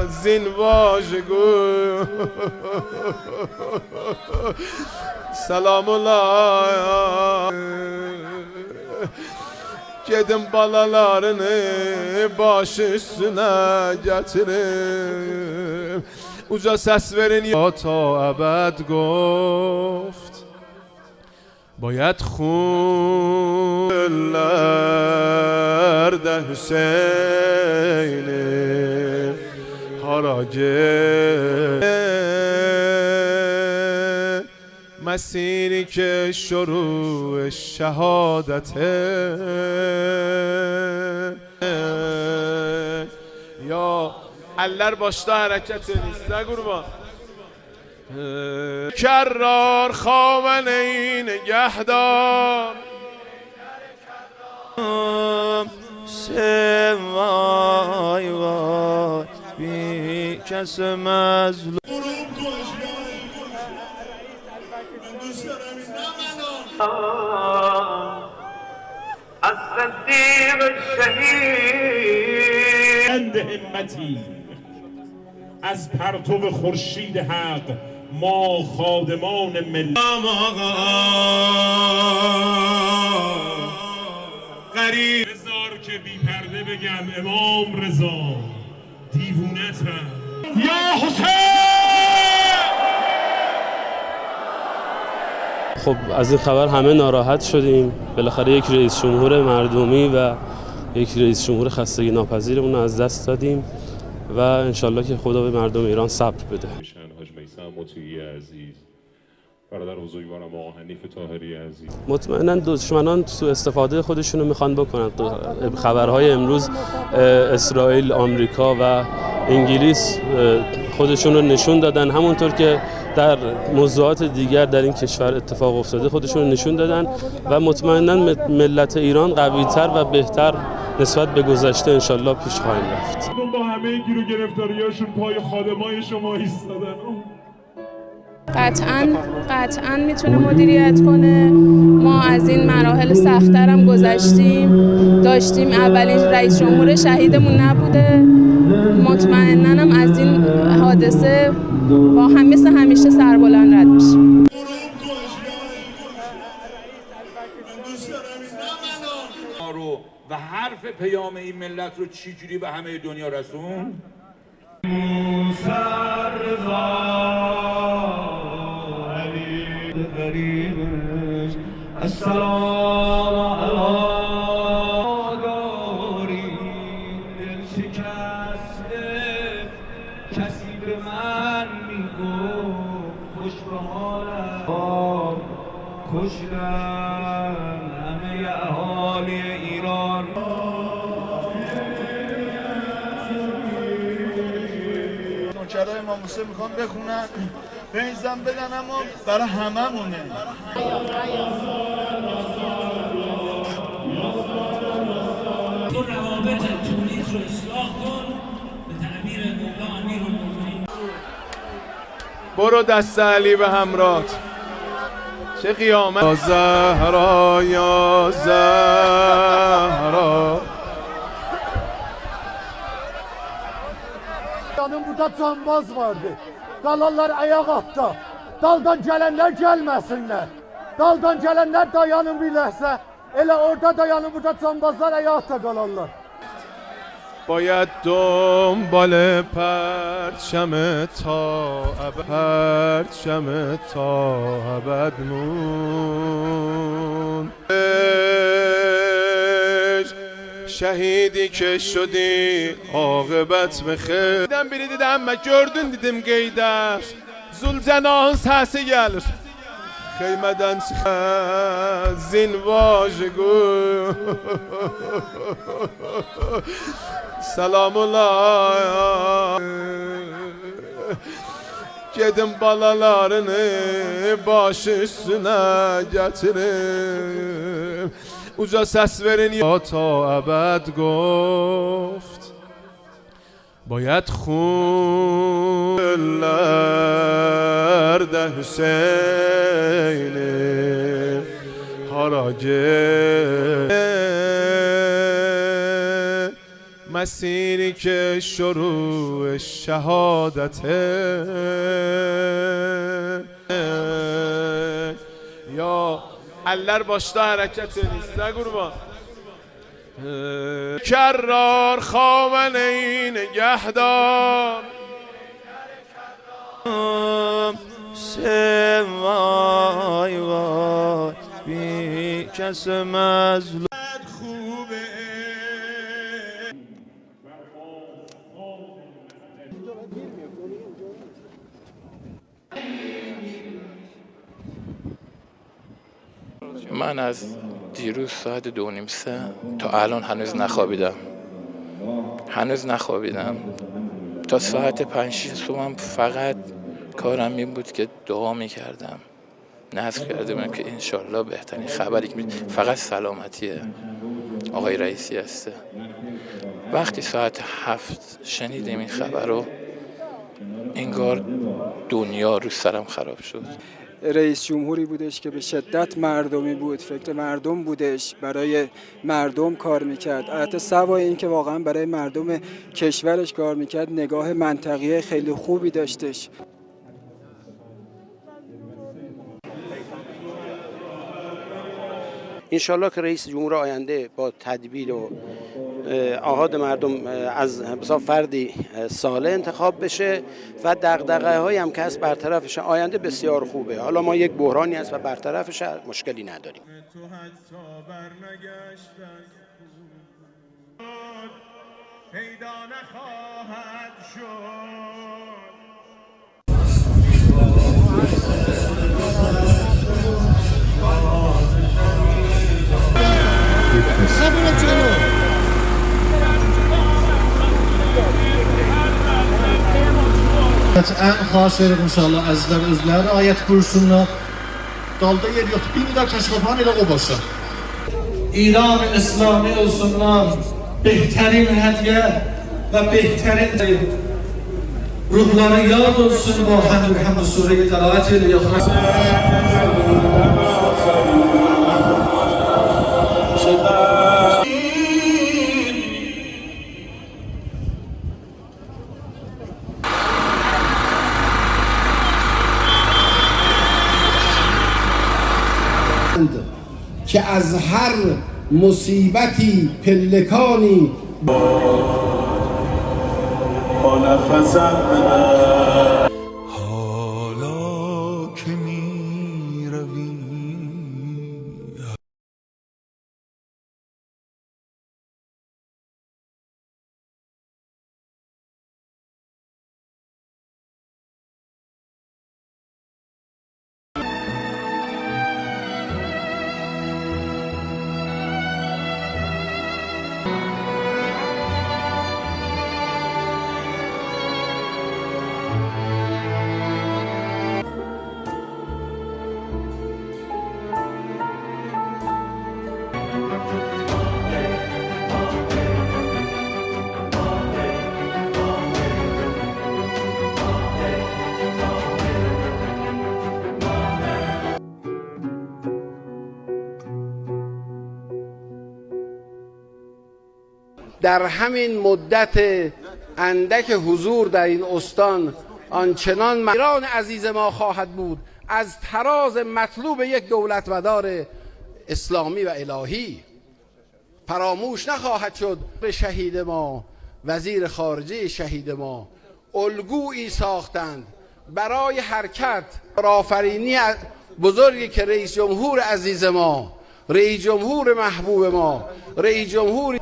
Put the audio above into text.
زین واژگو سلام الله gedim balalarını baş üstüne getirim uca ses verin ya ta ebed گفت باید خونلerde Hüseyin'im harace مسیری که شروع شهادته یا eller başta hareket edilse kurban کرار خامنه نگهدار وای وای بی کس مظلوم الصديق الشهید همتی از پرتو خورشید حق ما خادمان ملت غریب بذار که بی پرده بگم امام رضا دیوونتم یا حسین. خب از این خبر همه ناراحت شدیم. بالاخره یک رئیس جمهور مردمی و یک رئیس جمهور خستگی ناپذیرمون از دست دادیم و انشالله که خدا به مردم ایران صبر بده. حاج میثم مطیعی عزیز، برادر بزرگوارم آقا حنیف طاهری عزیز. مطمئنا دشمنان سوء استفاده خودشونو میخوان بکنن. خبرهای امروز اسرائیل، آمریکا و انگلیس خودشون رو نشون دادن، همونطور که در موضوعات دیگر در این کشور اتفاق افتاده خودشون رو نشون دادن و مطمئنا ملت ایران قوی‌تر و بهتر نسبت به گذشته انشالله پیش خواهیم رفت. با همه گیر و گرفتاریاشون پای خادمای شما ایستادن. قطعاً میتونه مدیریت کنه. ما از این مراحل سخت‌تر هم داشتیم. اولین رئیس جمهور شهیدمون نبوده. مطمئناً هم از این حادثه با همیشه سربلند رد میشیم. و حرف پیام این ملت رو چی جوری به همه دنیا رسون؟ السلام علیکم دل شکسته کسی به من میگفت خوش به حالم کشتن همه اهالی ایران. نوکرای امام حسین میخوان بخونن به این زن بدن اما برای هممونه. تو روابط تونیس رو اصلاح کن به تعبیر مولا امیرالمومنین. برو دست علی به همراهت چه قیامت. یا زهرا یا زهرا Yanım burada cambaz vardı. Kalanlar ayak altta. Daldan gelenler gelmesinler. Daldan gelenler dayanın bir ləhzə. Elə orada dayanın burada cambazlar ayakta kalanlar. باید دنبال پرچم تا ابد مون شهیدی که شدی عاقبت بخیر. Biri dedi amma gördün dedim Qeydər Zülcenah'ın səsi gəlir Xeymədən zin vajigu Selamullah gedim balalarını baş üstüne getirim uca ses verin ya ta ebed گفت باید خونلerde Hüseyin'im harace مسیری که شروع şehadete. Ya eller başta hareket edin size kurban. کرار خامنه‌ای نگهدار وای وای بی کس مظلوم. من از دیروز ساعت 2:30 تا الان هنوز نخوابیدم. تا ساعت 5-6 صبح فقط کارم این بود که دعا میکردم، نذر کرده بودم که انشالله بهترین خبری که فقط سلامتی آقای رئیسی هسته. وقتی ساعت 7 شنیدیم این خبر رو، انگار دنیا رو سرم خراب شد. رئیس جمهوری بودش که به شدت مردمی بود، فکر مردم بودش، برای مردم کار میکرد. البته سوای این که واقعا برای مردم کشورش کار میکرد، نگاه منطقی خیلی خوبی داشتش. انشالله که رئیس جمهور آینده با تدبیر و آحاد مردم از فردی صالح انتخاب بشه و دغدغه هایی هم که هست برطرفش، آینده بسیار خوبه. حالا ما یک بحرانی هست و برطرفش مشکلی نداریم. Ən xahiş edirəm inşallah əzizlər özləri ayət kursunlar. Dalda yer yox, bir qədər təşkilathan elə o başa. İran İslami olsunlar, behterin hediye ve behterin ruhları yad olsun bu hamd sureyi tilavet ediyor. که از هر مصیبتی پلکانی با نفسم حالا که می روی. در همین مدت اندک حضور در این استان آنچنان ایران عزیز ما خواهد بود از تراز مطلوب یک دولتمدار اسلامی و الهی فراموش نخواهد شد. به شهید ما، وزیر خارجه شهید ما الگویی ساختند برای حرکت. آفرینی بزرگی که رئیس جمهور عزیز ما، رئیس جمهور محبوب ما، رئیس جمهور